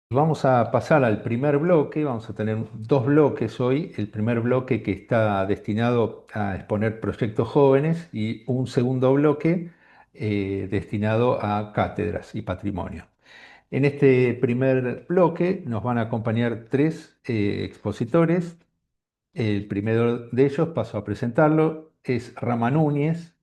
Vamos a pasar al primer bloque, vamos a tener dos bloques hoy. El primer bloque que está destinado a exponer proyectos jóvenes y un segundo bloque destinado a cátedras y patrimonio. En este primer bloque nos van a acompañar tres expositores. El primero de ellos, paso a presentarlo, es Rama Núñez,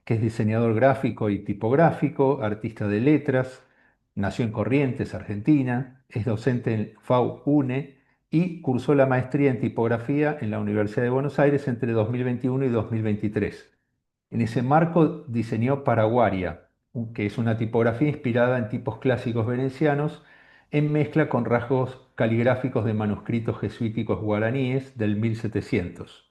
que es diseñador gráfico y tipográfico, artista de letras, nació en Corrientes, Argentina, es docente en FAU UNE y cursó la maestría en tipografía en la Universidad de Buenos Aires entre 2021 y 2023. En ese marco diseñó Paraguaria, que es una tipografía inspirada en tipos clásicos venecianos en mezcla con rasgos caligráficos de manuscritos jesuíticos guaraníes del 1700.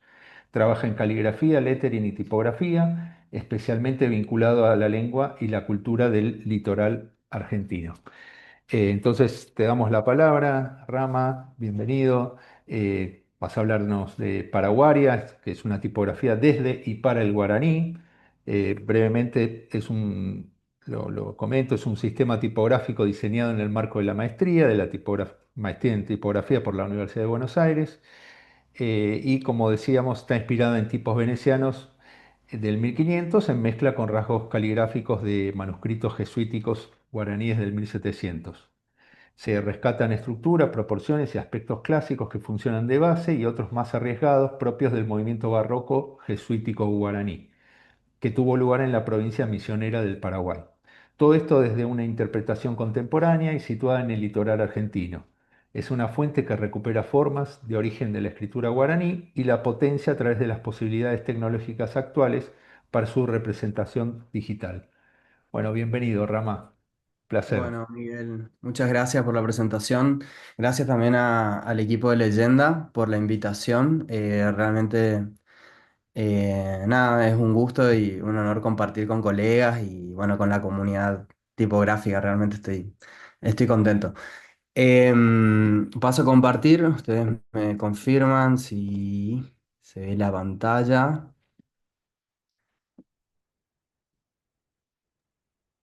Trabaja en caligrafía, lettering y tipografía, especialmente vinculado a la lengua y la cultura del litoral argentino. Entonces te damos la palabra, Rama, bienvenido. Vas a hablarnos de Paraguaria, que es una tipografía desde y para el guaraní. Brevemente lo comento, es un sistema tipográfico diseñado en el marco de la maestría, de la maestría en tipografía por la Universidad de Buenos Aires. Y como decíamos, está inspirada en tipos venecianos del 1500 en mezcla con rasgos caligráficos de manuscritos jesuíticos guaraníes del 1700. Se rescatan estructuras, proporciones y aspectos clásicos que funcionan de base y otros más arriesgados propios del movimiento barroco jesuítico guaraní, que tuvo lugar en la provincia misionera del Paraguay. Todo esto desde una interpretación contemporánea y situada en el litoral argentino. Es una fuente que recupera formas de origen de la escritura guaraní y la potencia a través de las posibilidades tecnológicas actuales para su representación digital. Bueno, bienvenido, Rama. Placer. Bueno, Miguel, muchas gracias por la presentación. Gracias también al equipo de Leyenda por la invitación. Realmente, nada, es un gusto y un honor compartir con colegas y bueno, con la comunidad tipográfica. Realmente estoy contento. Paso a compartir. Ustedes me confirman si se ve la pantalla.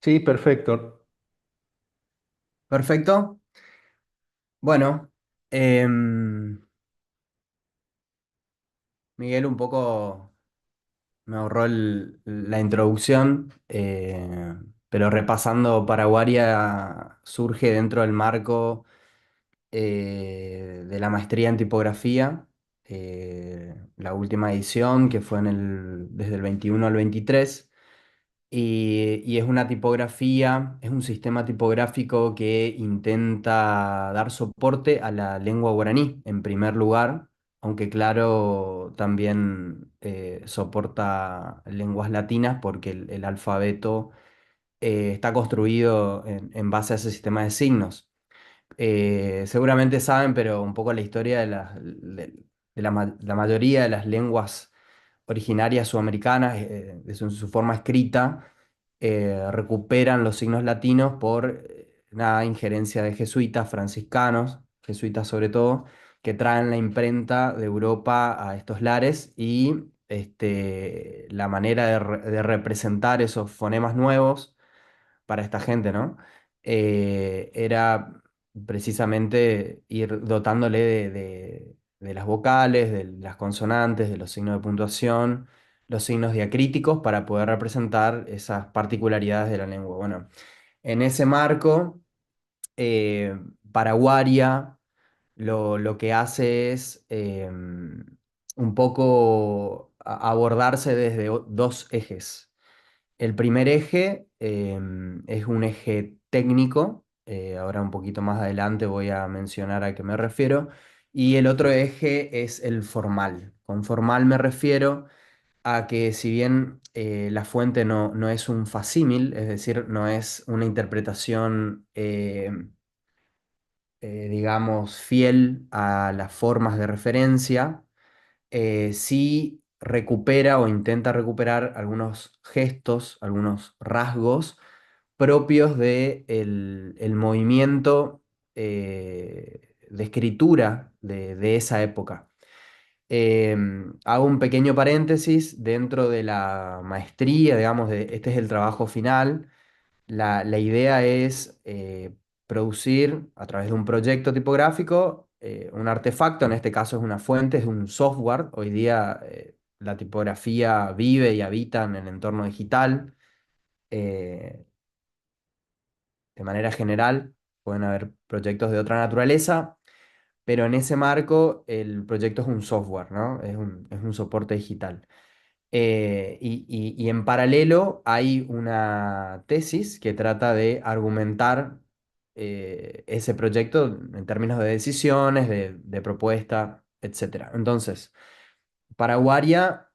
Sí, perfecto. Perfecto. Bueno, em, Miguel, un poco. Me ahorró la introducción, pero repasando Paraguaria surge dentro del marco de la maestría en tipografía, la última edición que fue desde el 21 al 23, y es una tipografía, es un sistema tipográfico que intenta dar soporte a la lengua guaraní en primer lugar, aunque claro, también soporta lenguas latinas porque el alfabeto está construido en base a ese sistema de signos. Seguramente saben, pero un poco la historia de la mayoría de las lenguas originarias sudamericanas, de su forma escrita, recuperan los signos latinos por una injerencia de jesuitas, franciscanos, jesuitas sobre todo, que traen la imprenta de Europa a estos lares y la manera de representar esos fonemas nuevos para esta gente, ¿no? Era precisamente ir dotándole de las vocales, de las consonantes, de los signos de puntuación, los signos diacríticos para poder representar esas particularidades de la lengua. Bueno, en ese marco, Paraguaria lo que hace es un poco abordarse desde dos ejes. El primer eje es un eje técnico, ahora un poquito más adelante voy a mencionar a qué me refiero, y el otro eje es el formal. Con formal me refiero a que si bien la fuente no es un facímil, es decir, no es una interpretación, digamos, fiel a las formas de referencia, sí recupera o intenta recuperar algunos gestos, algunos rasgos propios de el movimiento de escritura de esa época. Hago un pequeño paréntesis dentro de la maestría, digamos, este es el trabajo final. La idea es producir a través de un proyecto tipográfico un artefacto, en este caso es una fuente, es un software. Hoy día la tipografía vive y habita en el entorno digital. eh, de manera general, pueden haber proyectos de otra naturaleza, pero en ese marco el proyecto es un software, ¿no? Es un soporte digital. Y en paralelo hay una tesis que trata de argumentar ese proyecto en términos de decisiones, de propuesta, etcétera. Entonces, Paraguaria,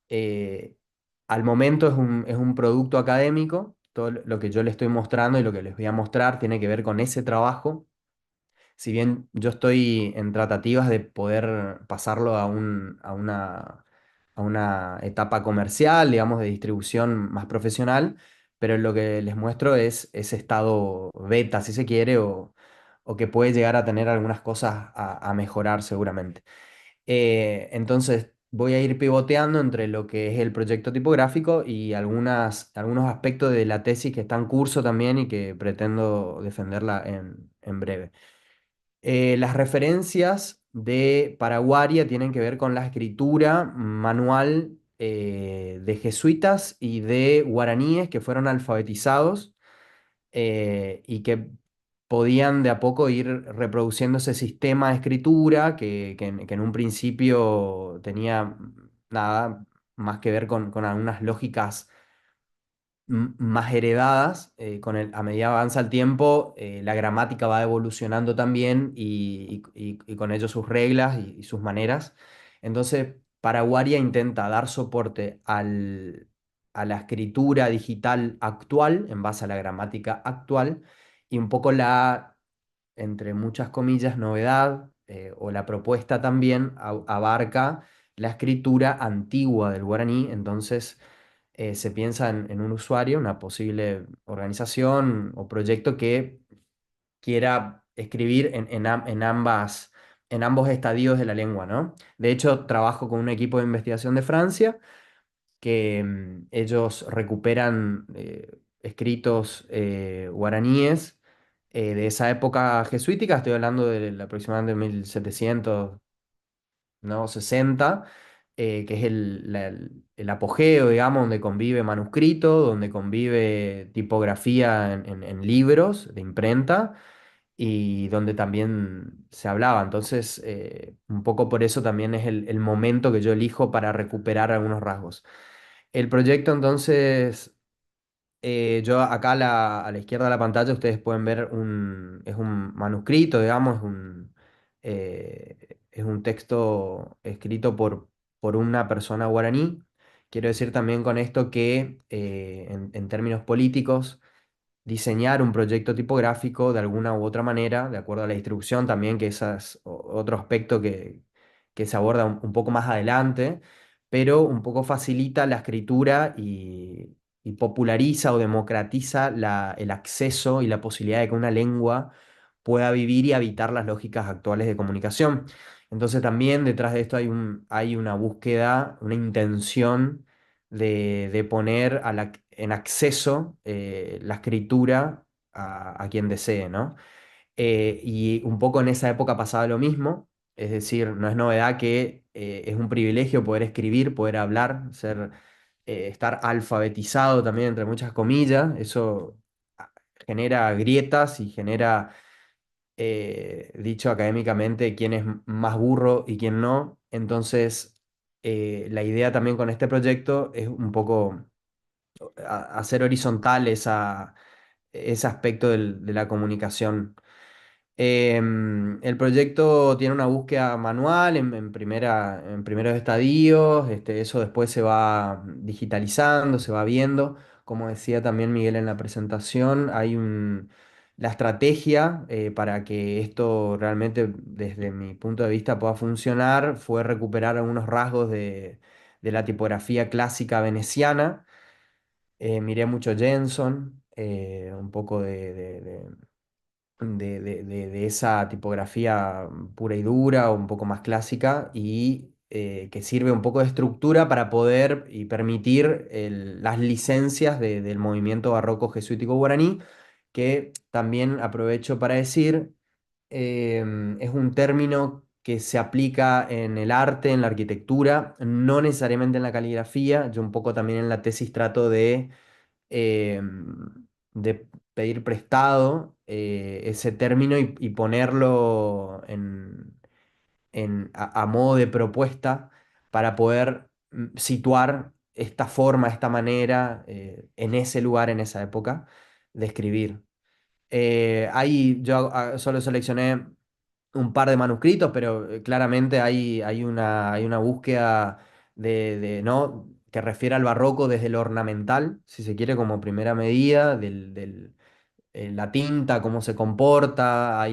al momento es un producto académico. Todo lo que yo le estoy mostrando y lo que les voy a mostrar tiene que ver con ese trabajo. Si bien yo estoy en tratativas de poder pasarlo a una etapa comercial, digamos, de distribución más profesional, pero lo que les muestro es ese estado beta, si se quiere, o que puede llegar a tener algunas cosas a mejorar seguramente. Entonces, voy a ir pivoteando entre lo que es el proyecto tipográfico y algunos aspectos de la tesis que está en curso también y que pretendo defenderla en breve. Las referencias de Paraguaria tienen que ver con la escritura manual de jesuitas y de guaraníes que fueron alfabetizados y que podían de a poco ir reproduciendo ese sistema de escritura que en un principio tenía nada más que ver con algunas lógicas más heredadas. A medida que avanza el tiempo, la gramática va evolucionando también y con ello sus reglas y sus maneras. Entonces, Paraguaria intenta dar soporte a la escritura digital actual en base a la gramática actual y un poco entre muchas comillas, novedad o la propuesta también abarca la escritura antigua del guaraní. Entonces se piensa en un usuario, una posible organización o proyecto que quiera escribir en ambos estadios de la lengua, ¿no? De hecho, trabajo con un equipo de investigación de Francia que ellos recuperan escritos guaraníes de esa época jesuítica. Estoy hablando de aproximadamente 1700, ¿no? 60, que es el apogeo, digamos, donde convive manuscrito, donde convive tipografía en libros de imprenta y donde también se hablaba. Entonces, un poco por eso también es el momento que yo elijo para recuperar algunos rasgos. El proyecto, entonces, yo acá a la izquierda de la pantalla ustedes pueden ver es un manuscrito, digamos, es un texto escrito por una persona guaraní. Quiero decir también con esto que en términos políticos, diseñar un proyecto tipográfico de alguna u otra manera, de acuerdo a la distribución también, que ese es otro aspecto que se aborda un poco más adelante, pero un poco facilita la escritura y populariza o democratiza el acceso y la posibilidad de que una lengua pueda vivir y habitar las lógicas actuales de comunicación. Entonces también detrás de esto hay una búsqueda, una intención de poner en acceso la escritura a quien desee, ¿no? Y un poco en esa época pasaba lo mismo, es decir, no es novedad que es un privilegio poder escribir, poder hablar, estar alfabetizado también, entre muchas comillas. Eso ah, genera grietas y genera, dicho académicamente, quién es más burro y quién no. Entonces, la idea también con este proyecto es un poco hacer horizontal ese aspecto de la comunicación. El proyecto tiene una búsqueda manual en primeros estadios. Eso después se va digitalizando, se va viendo. Como decía también Miguel en la presentación, la estrategia para que esto realmente, desde mi punto de vista, pueda funcionar fue recuperar algunos rasgos de la tipografía clásica veneciana. Miré mucho Jenson, un poco de esa tipografía pura y dura, o un poco más clásica, y que sirve un poco de estructura para poder y permitir las licencias del movimiento barroco jesuítico guaraní, que también aprovecho para decir, es un término que se aplica en el arte, en la arquitectura, no necesariamente en la caligrafía. Yo un poco también en la tesis trato de pedir prestado ese término y ponerlo a modo de propuesta para poder situar esta forma, esta manera en ese lugar, en esa época, de escribir. Ahí yo solo seleccioné un par de manuscritos, pero claramente hay una búsqueda ¿no? que refiere al barroco desde lo ornamental, si se quiere, como primera medida, la tinta, cómo se comporta,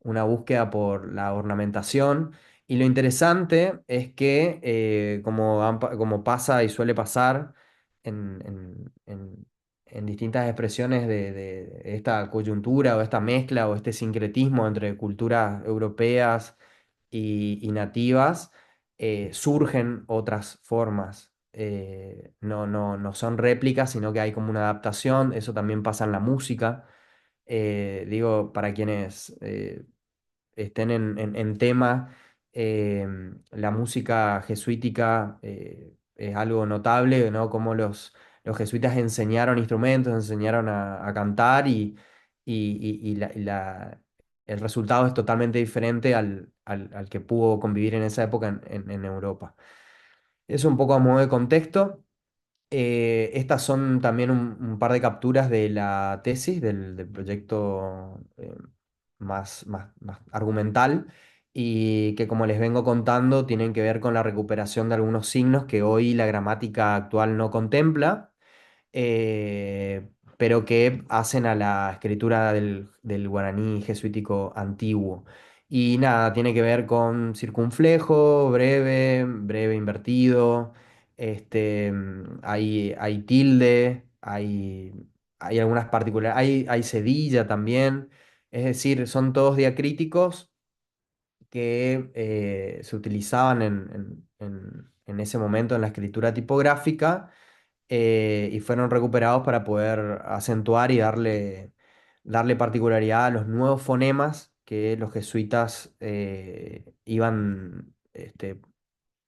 una búsqueda por la ornamentación. Y lo interesante es que, como pasa y suele pasar en, en- en- en distintas expresiones de esta coyuntura o esta mezcla o este sincretismo entre culturas europeas y nativas, surgen otras formas. No son réplicas, sino que hay como una adaptación. Eso también pasa en la música. Digo, para quienes estén en tema. La música jesuítica es algo notable, ¿no? Cómo los jesuitas enseñaron instrumentos, enseñaron a cantar y el resultado es totalmente diferente al que pudo convivir en esa época en Europa. Eso un poco a modo de contexto. Estas son también un par de capturas de la tesis, del proyecto más argumental, y que como les vengo contando, tienen que ver con la recuperación de algunos signos que hoy la gramática actual no contempla, eh, pero que hacen a la escritura del guaraní jesuítico antiguo. Y nada, tiene que ver con circunflejo, breve, breve invertido, hay tilde, hay algunas particulares, hay cedilla también, es decir, son todos diacríticos que se utilizaban en ese momento en la escritura tipográfica y fueron recuperados para poder acentuar y darle particularidad a los nuevos fonemas que los jesuitas iban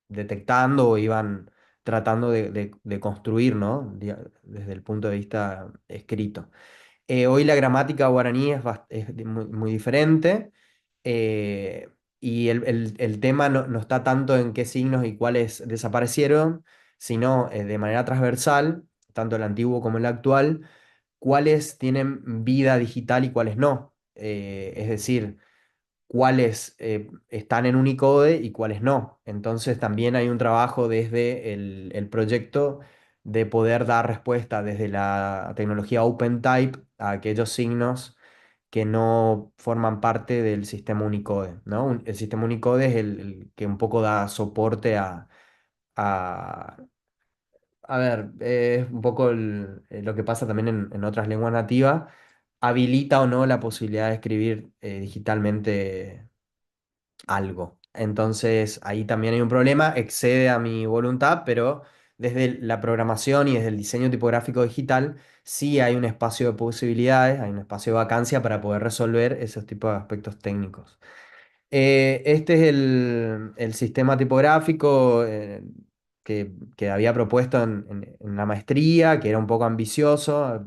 detectando o iban tratando de construir, ¿no? Desde el punto de vista escrito. Hoy la gramática guaraní es muy diferente eh, y el tema no está tanto en qué signos y cuáles desaparecieron, sino de manera transversal, tanto el antiguo como el actual, cuáles tienen vida digital y cuáles no. Es decir, cuáles están en Unicode y cuáles no. Entonces también hay un trabajo desde el proyecto de poder dar respuesta desde la tecnología OpenType a aquellos signos que no forman parte del sistema Unicode, ¿no? El sistema Unicode es el que un poco da soporte a, a ver, es un poco lo que pasa también en otras lenguas nativas, habilita o no la posibilidad de escribir digitalmente algo. Entonces ahí también hay un problema, excede a mi voluntad, pero desde la programación y desde el diseño tipográfico digital sí hay un espacio de posibilidades, hay un espacio de vacancia para poder resolver esos tipos de aspectos técnicos. Este es el sistema tipográfico que había propuesto en la maestría, que era un poco ambicioso.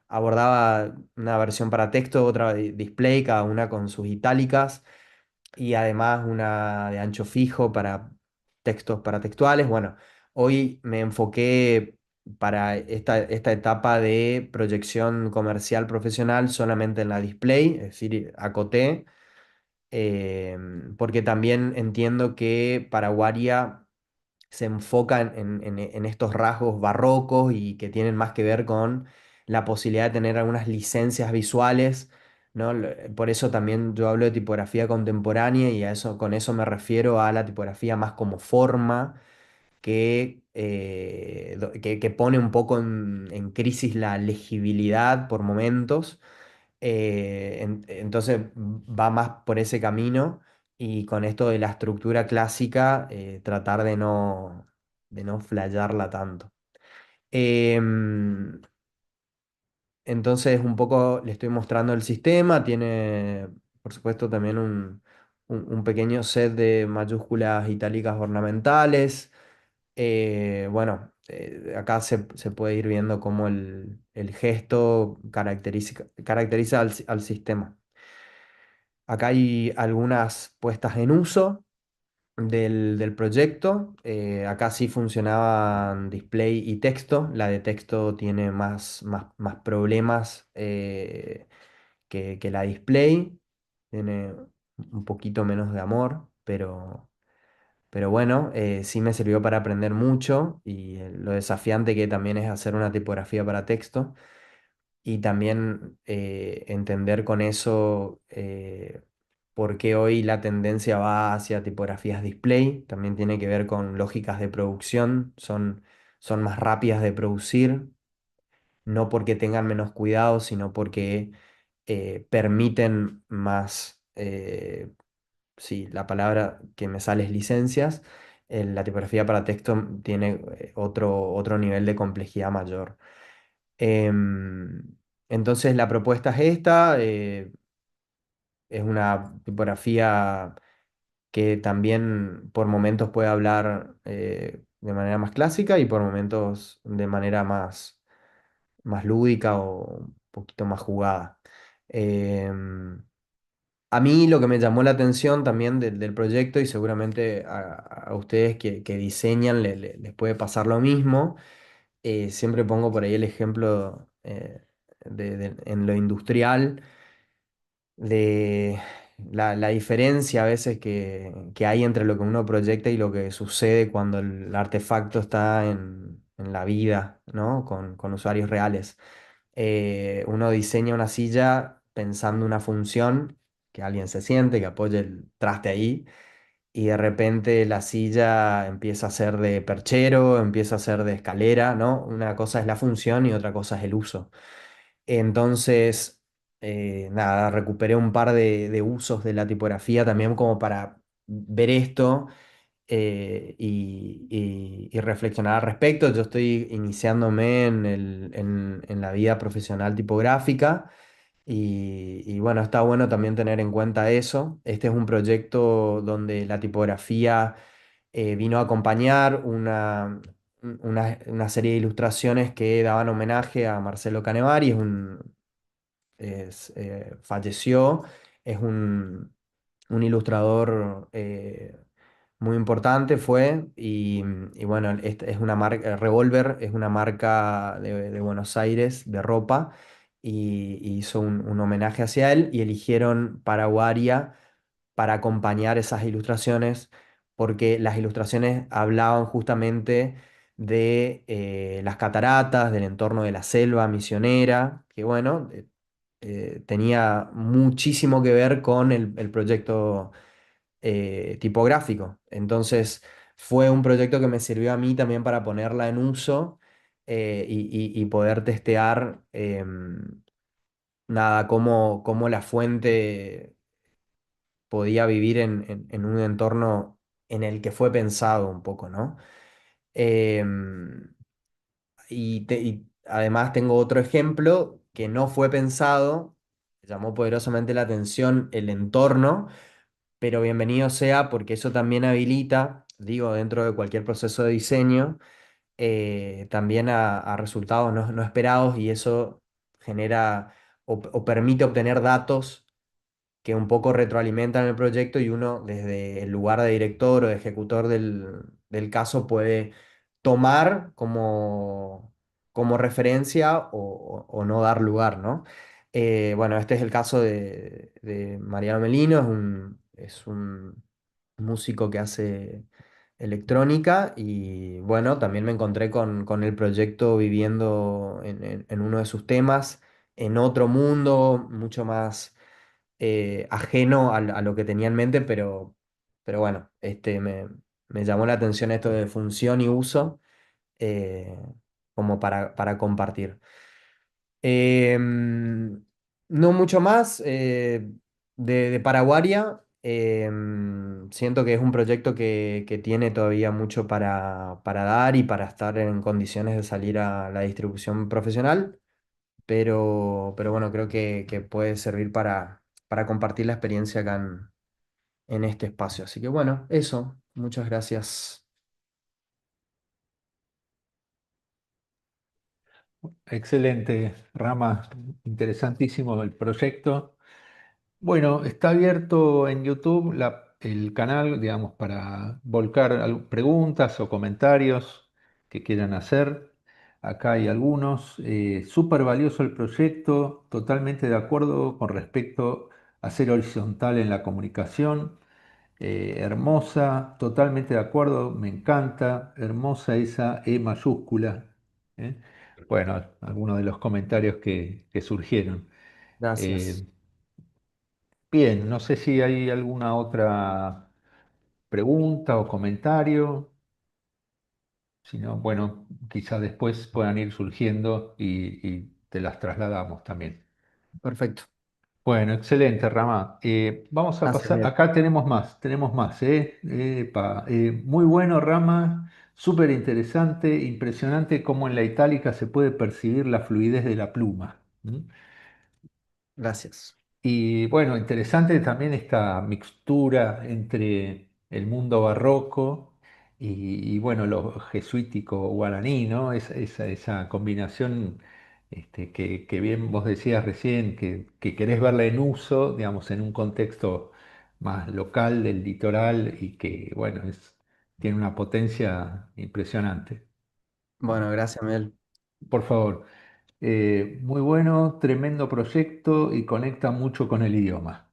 Abordaba una versión para texto, otra display, cada una con sus itálicas y además una de ancho fijo para textos paratextuales. Bueno, hoy me enfoqué para esta etapa de proyección comercial profesional solamente en la display, es decir, acoté, porque también entiendo que Paraguaria se enfoca en estos rasgos barrocos y que tienen más que ver con la posibilidad de tener algunas licencias visuales, ¿no? Por eso también yo hablo de tipografía contemporánea y con eso me refiero a la tipografía más como forma que pone un poco en crisis la legibilidad por momentos. Entonces va más por ese camino y con esto de la estructura clásica tratar de no flayarla tanto. Em, entonces un poco le estoy mostrando el sistema, tiene por supuesto también un pequeño set de mayúsculas itálicas ornamentales. Bueno, acá se puede ir viendo cómo el gesto caracteriza al sistema. Acá hay algunas puestas en uso del proyecto. Acá sí funcionaban display y texto. La de texto tiene más problemas que la display. Tiene un poquito menos de amor, pero bueno, sí me sirvió para aprender mucho y lo desafiante que también es hacer una tipografía para texto y también entender con eso por qué hoy la tendencia va hacia tipografías display. También tiene que ver con lógicas de producción, son más rápidas de producir, no porque tengan menos cuidado, sino porque permiten más, sí, la palabra que me sale es licencias. La tipografía para texto tiene otro nivel de complejidad mayor. Em, entonces la propuesta es esta, es una tipografía que también por momentos puede hablar de manera más clásica y por momentos de manera más lúdica o un poquito más jugada. Em, a mí lo que me llamó la atención también del proyecto y seguramente a ustedes que diseñan les puede pasar lo mismo. Siempre pongo por ahí el ejemplo en lo industrial de la diferencia a veces que hay entre lo que uno proyecta y lo que sucede cuando el artefacto está en la vida, ¿no? Con usuarios reales. Uno diseña una silla pensando una función, que alguien se siente, que apoye el traste ahí, y de repente la silla empieza a ser de perchero, empieza a ser de escalera, ¿no? Una cosa es la función y otra cosa es el uso. Entonces, nada, recuperé un par de usos de la tipografía también como para ver esto y reflexionar al respecto. Yo estoy iniciándome en la vida profesional tipográfica y bueno, está bueno también tener en cuenta eso. Este es un proyecto donde la tipografía vino a acompañar una serie de ilustraciones que daban homenaje a Marcelo Canevari, falleció, es un ilustrador muy importante, fue, y bueno, es una marca, Revolver es una marca de Buenos Aires de ropa, y hizo un homenaje hacia él, y eligieron Paraguaria para acompañar esas ilustraciones, porque las ilustraciones hablaban justamente de las cataratas, del entorno de la selva misionera, que bueno, tenía muchísimo que ver con el proyecto tipográfico. Entonces fue un proyecto que me sirvió a mí también para ponerla en uso y poder testear nada, cómo la fuente podía vivir en un entorno en el que fue pensado un poco, ¿no? Em, y además tengo otro ejemplo que no fue pensado, llamó poderosamente la atención el entorno, pero bienvenido sea porque eso también habilita, digo, dentro de cualquier proceso de diseño, también a resultados no esperados y eso genera o permite obtener datos que un poco retroalimentan el proyecto y uno desde el lugar de director o de ejecutor del caso puede tomar como referencia o no dar lugar, ¿no? Bueno, este es el caso de Mariano Melino, es un músico que hace electrónica y bueno, también me encontré con el proyecto viviendo en uno de sus temas, en otro mundo, mucho más ajeno a lo que tenía en mente, pero bueno, me llamó la atención esto de función y uso eh, como para compartir. No mucho más de Paraguaria. Siento que es un proyecto que tiene todavía mucho para dar y para estar en condiciones de salir a la distribución profesional. pero bueno, creo que puede servir para compartir la experiencia acá en este espacio. Así que bueno, eso, muchas gracias. Excelente, Rama, interesantísimo el proyecto. Bueno, está abierto en YouTube el canal, digamos, para volcar preguntas o comentarios que quieran hacer. Acá hay algunos. Súper valioso el proyecto, totalmente de acuerdo con respecto a ser horizontal en la comunicación. Hermosa, totalmente de acuerdo, me encanta. Hermosa esa E mayúscula. ¿Eh? Bueno, algunos de los comentarios que surgieron. Gracias. Eh, Bien, no sé si hay alguna otra pregunta o comentario, si no, bueno, quizás después puedan ir surgiendo y te las trasladamos también. Perfecto. Bueno, excelente, Rama. Vamos a Gracias, pasar, Miguel. acá tenemos más, ¿eh? Muy bueno, Rama, súper interesante, impresionante cómo en la itálica se puede percibir la fluidez de la pluma. ¿M? Gracias. Y bueno, interesante también esta mixtura entre el mundo barroco bueno, lo jesuítico guaraní, ¿no? Esa combinación que bien vos decías recién, que querés verla en uso, digamos, en un contexto más local del litoral y que, bueno, tiene una potencia impresionante. Bueno, gracias, Miguel. Por favor, muy bueno, tremendo proyecto y conecta mucho con el idioma.